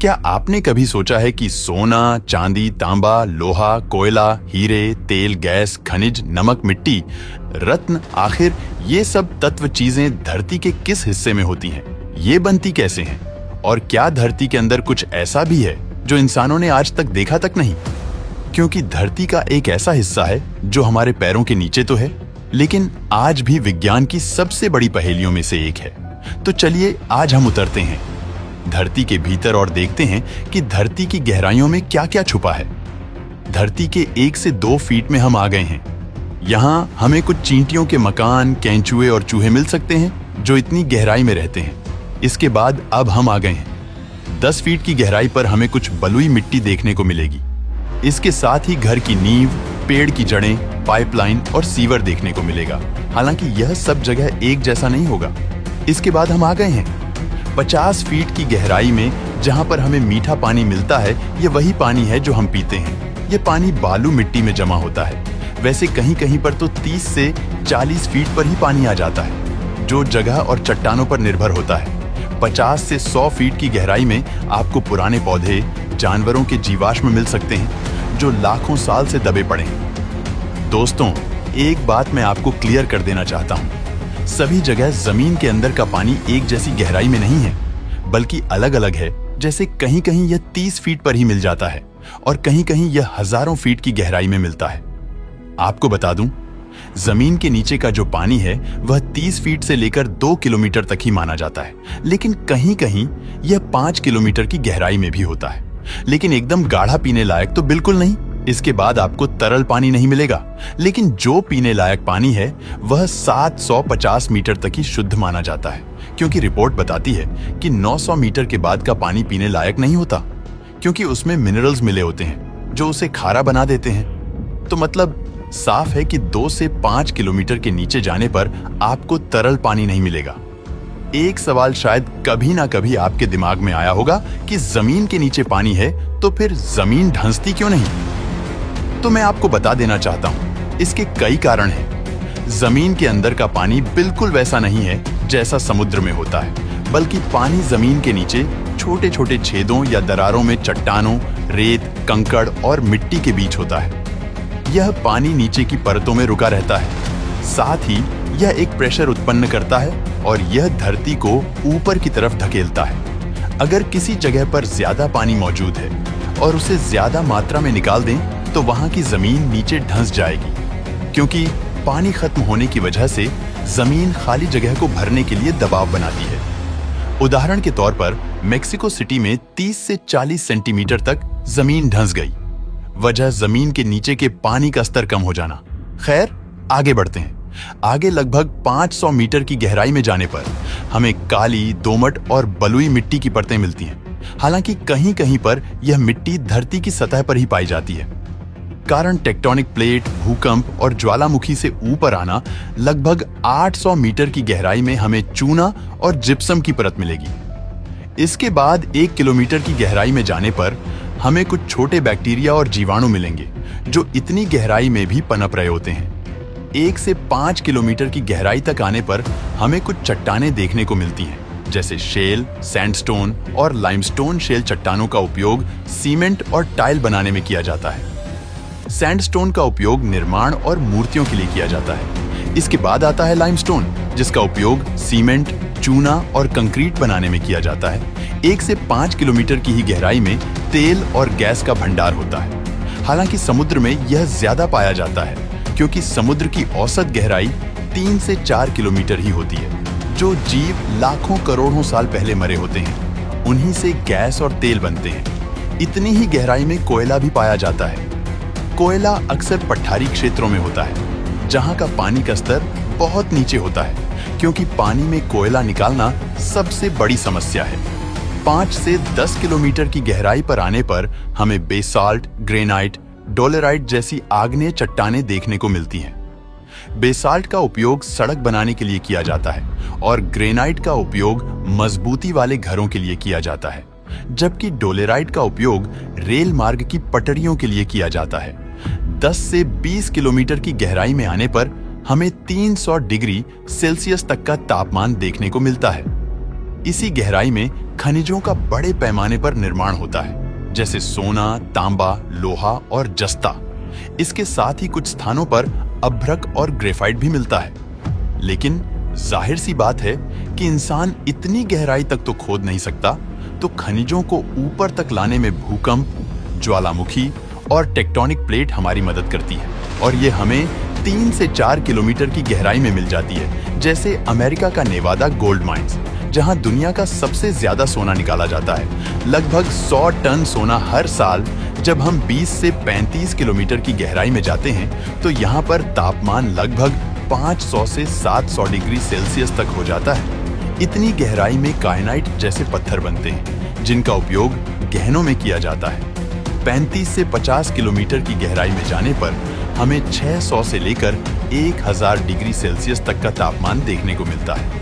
क्या आपने कभी सोचा है कि सोना, चांदी, तांबा, लोहा, कोयला, हीरे, तेल, गैस, खनिज, नमक, मिट्टी, रत्न, आखिर ये सब तत्व चीजें धरती के किस हिस्से में होती हैं? ये बनती कैसे हैं? और क्या धरती के अंदर कुछ ऐसा भी है जो इंसानों ने आज तक देखा तक नहीं? क्योंकि धरती का एक ऐसा हिस्सा है जो हमारे पैरों के नीचे तो है, लेकिन आज भी विज्ञान की सबसे बड़ी पहेलियों में से एक है। तो चलिए आज हम उतरते हैं धरती के भीतर और देखते हैं कि धरती की गहराइयों में क्या क्या छुपा है। धरती के 1 से 2 फीट में हम आ गए हैं। यहाँ हमें कुछ चींटियों के मकान, केंचुए और चूहे मिल सकते हैं जो इतनी गहराई में रहते हैं। इसके बाद अब हम आ गए हैं 10 फीट की गहराई पर हमें कुछ बलुई मिट्टी देखने को मिलेगी। इसके साथ ही घर की नींव, पेड़ की जड़ें, पाइपलाइन और सीवर देखने को मिलेगा। हालांकि यह सब जगह एक जैसा नहीं होगा। इसके बाद हम आ गए हैं 50 फीट की गहराई में, जहां पर हमें मीठा पानी मिलता है। ये वही पानी है जो हम पीते हैं। ये पानी बालू मिट्टी में जमा होता है। वैसे कहीं कहीं पर तो 30 से 40 फीट पर ही पानी आ जाता है, जो जगह और चट्टानों पर निर्भर होता है। 50 से 100 फीट की गहराई में आपको पुराने पौधे, जानवरों के जीवाश्म मिल सकते हैं जो लाखों साल से दबे पड़े हैं। दोस्तों, एक बात मैं आपको क्लियर कर देना चाहता हूँ। सभी जगह जमीन के अंदर का पानी एक जैसी गहराई में नहीं है, बल्कि अलग अलग है। जैसे कहीं कहीं यह 30 फीट पर ही मिल जाता है और कहीं कहीं यह हजारों फीट की गहराई में मिलता है। आपको बता दूं, जमीन के नीचे का जो पानी है वह 30 फीट से लेकर 2 किलोमीटर तक ही माना जाता है, लेकिन कहीं कहीं यह 5 किलोमीटर की गहराई में भी होता है। लेकिन एकदम गाढ़ा पीने लायक तो बिल्कुल नहीं। इसके बाद आपको तरल पानी नहीं मिलेगा, लेकिन जो पीने लायक पानी है वह 750 मीटर तक ही शुद्ध माना जाता है, क्योंकि रिपोर्ट बताती है कि 900 मीटर के बाद का पानी पीने लायक नहीं होता, क्योंकि उसमें मिनरल्स मिले होते हैं जो उसे खारा बना देते हैं। तो मतलब साफ है कि 2 से 5 किलोमीटर के नीचे जाने पर आपको तरल पानी नहीं मिलेगा। एक सवाल शायद कभी ना कभी आपके दिमाग में आया होगा कि जमीन के नीचे पानी है तो फिर जमीन धंसती क्यों नहीं? तो मैं आपको बता देना चाहता हूं, इसके कई कारण हैं। जमीन के अंदर का पानी बिल्कुल वैसा नहीं है जैसा समुद्र में होता है, बल्कि पानी जमीन के नीचे छोटे छोटे छेदों या दरारों में चट्टानों, रेत, कंकड़ और मिट्टी के बीच होता है। यह पानी नीचे की परतों में रुका रहता है। साथ ही यह एक प्रेशर उत्पन्न करता है और यह धरती को ऊपर की तरफ धकेलता है। अगर किसी जगह पर ज्यादा पानी मौजूद है और उसे ज्यादा मात्रा में निकाल दें तो वहां की जमीन नीचे धंस जाएगी, क्योंकि पानी खत्म होने की वजह से जमीन खाली जगह को भरने के लिए दबाव बनाती है। उदाहरण के तौर पर मेक्सिको सिटी में 30 से 40 सेंटीमीटर तक जमीन धंस गई। वजह जमीन के नीचे के पानी का स्तर कम हो जाना। खैर, आगे बढ़ते हैं। आगे लगभग 500 मीटर की गहराई में जाने पर हमें काली, दोमट और बलुई मिट्टी की परतें मिलती हैं। हालांकि कहीं कहीं पर यह मिट्टी धरती की सतह पर ही पाई जाती है। कारण टेक्टोनिक प्लेट, भूकंप और ज्वालामुखी से ऊपर आना, लगभग 800 मीटर की गहराई में हमें चूना और जिप्सम की परत मिलेगी। इसके बाद 1 किलोमीटर की गहराई में जाने पर हमें कुछ छोटे बैक्टीरिया और जीवाणु मिलेंगे जो इतनी गहराई में भी पनप रहे होते हैं। 1 से 5 किलोमीटर की गहराई तक आने पर हमें कुछ चट्टानें देखने को मिलती हैं, जैसे शेल, सैंडस्टोन और लाइमस्टोन। शेल चट्टानों का उपयोग सीमेंट और टाइल बनाने में किया जाता है। सैंडस्टोन का उपयोग निर्माण और मूर्तियों के लिए किया जाता है। इसके बाद आता है लाइमस्टोन, जिसका उपयोग सीमेंट, चूना और कंक्रीट बनाने में किया जाता है। 1 से 5 किलोमीटर की ही गहराई में तेल और गैस का भंडार होता है। हालांकि समुद्र में यह ज्यादा पाया जाता है, क्योंकि समुद्र की औसत गहराई 3 से 4 किलोमीटर ही होती है। जो जीव लाखों करोड़ों साल पहले मरे होते हैं, उन्हीं से गैस और तेल बनते हैं। इतनी ही गहराई में कोयला भी पाया जाता है। कोयला अक्सर पठारी क्षेत्रों में होता है, जहां का पानी का स्तर बहुत नीचे होता है, क्योंकि पानी में कोयला निकालना सबसे बड़ी समस्या है। 5 से 10 किलोमीटर की गहराई पर आने पर हमें बेसाल्ट, ग्रेनाइट, डोलेराइट जैसी आग्नेय चट्टानें देखने को मिलती हैं। बेसाल्ट का उपयोग सड़क बनाने के लिए किया जाता है और ग्रेनाइट का उपयोग मजबूती वाले घरों के लिए किया जाता है, जबकि डोलेराइट का उपयोग रेल मार्ग की पटरियों के लिए किया जाता है। 10 से 20 किलोमीटर की गहराई में आने पर हमें 300 डिग्री सेल्सियस तक का तापमान देखने को मिलता है। इसी गहराई में खनिजों का बड़े पैमाने पर निर्माण होता है, जैसे सोना, तांबा, लोहा और जस्ता। इसके साथ ही कुछ स्थानों पर अभ्रक और ग्रेफाइट भी मिलता है। लेकिन जाहिर सी बात है कि इंसान इतनी गहराई तक तो खोद नहीं सकता, तो खनिजों को ऊपर तक लाने में भूकंप, ज्वालामुखी और टेक्टोनिक प्लेट हमारी मदद करती है, और ये हमें 3 से 4 किलोमीटर की गहराई में मिल जाती है, जैसे अमेरिका का नेवादा गोल्ड माइंस, जहां दुनिया का सबसे ज्यादा सोना निकाला जाता है। लगभग 100 टन सोना हर साल। जब हम 20 से 35 किलोमीटर की गहराई में जाते हैं तो यहाँ पर तापमान लगभग 500 से 700 डिग्री सेल्सियस तक हो जाता है। इतनी गहराई में कायनाइट जैसे पत्थर बनते हैं, जिनका उपयोग गहनों में किया जाता है। 35 से 50 किलोमीटर की गहराई में जाने पर हमें 600 से लेकर 1000 डिग्री सेल्सियस तक का तापमान देखने को मिलता है।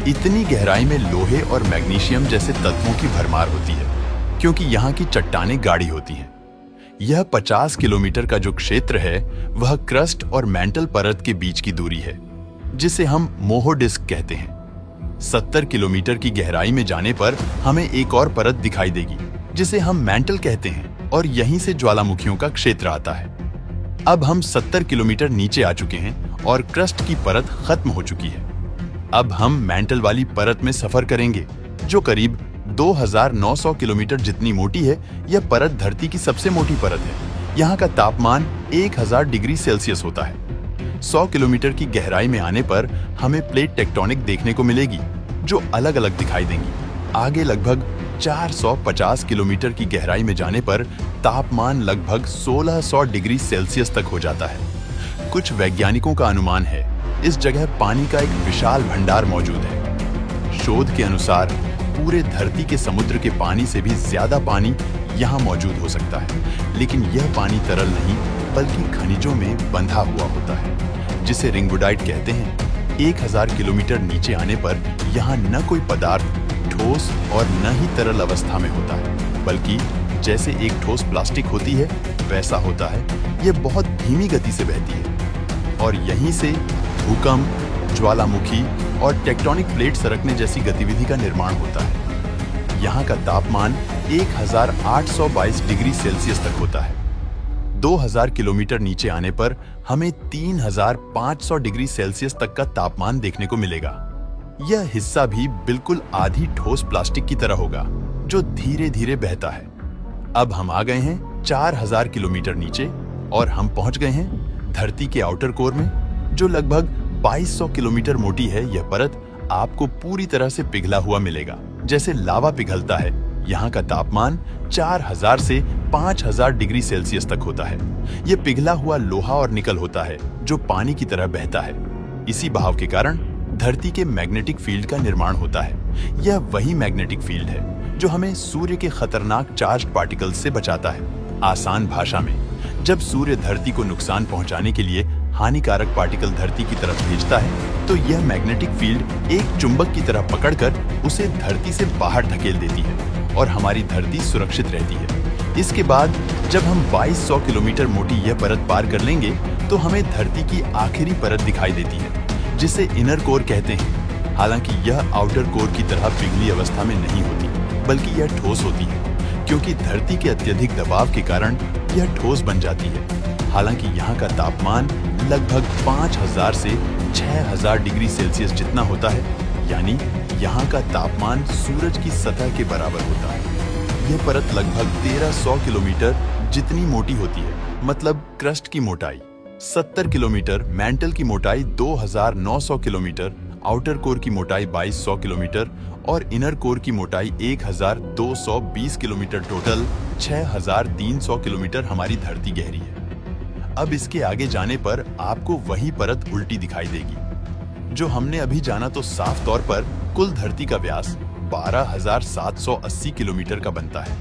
इतनी गहराई में लोहे और मैग्नीशियम जैसे तत्वों की भरमार होती है, क्योंकि यहाँ की चट्टानें गाढ़ी होती हैं। यह 50 किलोमीटर का जो क्षेत्र है वह क्रस्ट और मैंटल परत के बीच की दूरी है, जिसे हम मोहो डिस्क कहते हैं। 70 किलोमीटर की गहराई में जाने पर हमें एक और परत दिखाई देगी, जिसे हम मैंटल कहते हैं, और यहीं से ज्वालामुखियों का क्षेत्र आता है। अब हम 70 किलोमीटर नीचे आ चुके हैं और क्रस्ट की परत खत्म हो चुकी है। अब हम मैंटल वाली परत में सफर करेंगे, जो करीब 2900 किलोमीटर जितनी मोटी है। यह परत धरती की सबसे मोटी परत है। यहाँ का तापमान 1000 डिग्री सेल्सियस होता है। 100 किलोमीटर की गहराई में आने पर हमें प्लेट टेक्टोनिक देखने को मिलेगी, जो अलग अलग दिखाई देंगी। आगे लगभग 450 किलोमीटर की गहराई में जाने पर तापमान लगभग 1600 डिग्री सेल्सियस तक हो जाता है। कुछ वैज्ञानिकों का अनुमान है इस जगह पानी का एक विशाल भंडार मौजूद है। शोध के अनुसार पूरे धरती के समुद्र के पानी से भी ज्यादा पानी यहाँ मौजूद हो सकता है, लेकिन यह पानी तरल नहीं बल्कि खनिजों में बंधा हुआ होता है, जिसे रिंगवुडाइट कहते हैं। 1000 किलोमीटर नीचे आने पर यहाँ न कोई पदार्थ ठोस और न ही तरल अवस्था में होता है, बल्कि जैसे एक ठोस प्लास्टिक होती है वैसा होता है। यह बहुत धीमी गति से बहती है, और यहीं से भूकंप, ज्वालामुखी और टेक्टोनिक प्लेट सरकने जैसी गतिविधि का निर्माण होता है। यहाँ का तापमान 1822 डिग्री सेल्सियस तक होता है। 2000 किलोमीटर नीचे आने पर हमें 3500 डिग्री सेल्सियस तक का तापमान देखने को मिलेगा। यह हिस्सा भी बिल्कुल आधी ठोस प्लास्टिक की तरह होगा, जो धीरे धीरे बहता है। अब हम आ गए हैं 4000 किलोमीटर नीचे, और हम पहुंच गए हैं धरती के आउटर कोर में, जो लगभग 2200 किलोमीटर मोटी है। यह परत आपको पूरी तरह से पिघला हुआ मिलेगा, जैसे लावा पिघलता है। यहाँ का तापमान 4000 से 5000 डिग्री सेल्सियस तक होता है। यह पिघला हुआ लोहा और निकल होता है, जो पानी की तरह बहता है। इसी बहाव के कारण धरती के मैग्नेटिक फील्ड का निर्माण होता है। यह वही मैग्नेटिक फील्ड है जो हमें सूर्य के खतरनाक चार्ज्ड पार्टिकल्स से बचाता है। आसान भाषा में, जब सूर्य धरती को नुकसान पहुंचाने के लिए हानिकारक पार्टिकल धरती की तरफ भेजता है, तो यह मैग्नेटिक फील्ड एक चुंबक की तरह पकड़कर उसे धरती से बाहर धकेल देती है, और हमारी धरती सुरक्षित रहती है। इसके बाद जब हम 2200 किलोमीटर मोटी यह परत पार कर लेंगे, तो हमें धरती की आखिरी परत दिखाई देती है, जिसे इनर कोर कहते हैं। हालांकि यह आउटर कोर की तरह पिघली अवस्था में नहीं होती, बल्कि यह ठोस होती है, क्योंकि धरती के अत्यधिक दबाव के कारण यह ठोस बन जाती है। हालांकि यहाँ का तापमान लगभग 5000 से 6000 डिग्री सेल्सियस जितना होता है, यानी यहाँ का तापमान सूरज की सतह के बराबर होता है। यह परत लगभग 1300 किलोमीटर जितनी मोटी होती है, मतलब क्रस्ट की मोटाई 70 किलोमीटर, मैंटल की मोटाई 2900 किलोमीटर, आउटर कोर की मोटाई 2200 किलोमीटर और इनर कोर की मोटाई 1220 किलोमीटर। टोटल 6300 किलोमीटर हमारी धरती गहरी है। अब इसके आगे जाने पर आपको वही परत उल्टी दिखाई देगी। जो हमने अभी जाना तो साफ तौर पर कुल धरती का व्यास 12780 किलोमीटर का बनता है।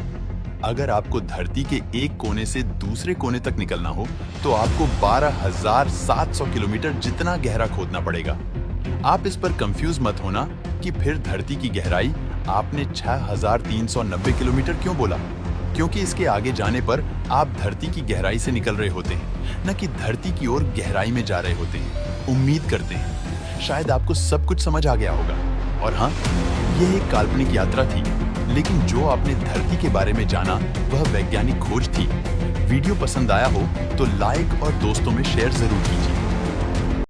अगर आपको धरती के एक कोने से दूसरे कोने तक निकलना हो तो आपको 12700 किलोमीटर जितना गहरा खोदना पड़ेगा। आप इस पर कंफ्यूज मत होना कि फिर धरती की गहराई आपने 6390 किलोमीटर क्यों बोला, क्योंकि इसके आगे जाने पर आप धरती की गहराई से निकल रहे होते हैं, न कि धरती की ओर गहराई में जा रहे होते हैं। उम्मीद करते हैं शायद आपको सब कुछ समझ आ गया होगा। और हाँ, यह एक काल्पनिक यात्रा थी। लेकिन जो आपने धरती के बारे में जाना वह वैज्ञानिक खोज थी। वीडियो पसंद आया हो तो लाइक और दोस्तों में शेयर जरूर कीजिए।